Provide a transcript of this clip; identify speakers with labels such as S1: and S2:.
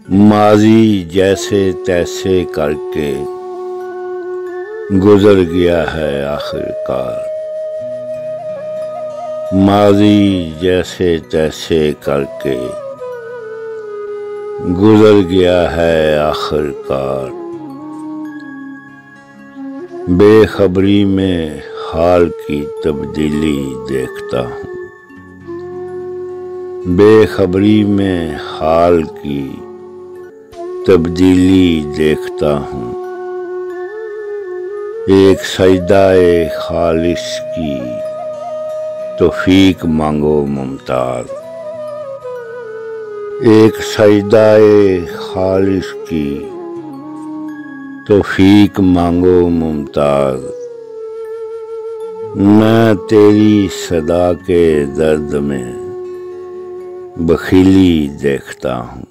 S1: ماضی جیسے تیسے کر کے گزر گیا ہے آخر کار، ماضی جیسے تیسے کر کے گزر گیا ہے آخر کار۔ بے خبری میں حال کی تبدیلی دیکھتا ہوں، بے خبری میں حال کی تبدیلی دیکھتا ہوں۔ ایک سجدہ خالص کی توفیق مانگو ممتاز، ایک سجدہ خالص کی توفیق مانگو ممتاز۔ میں تیری صدا کے درد میں بخیلی دیکھتا ہوں،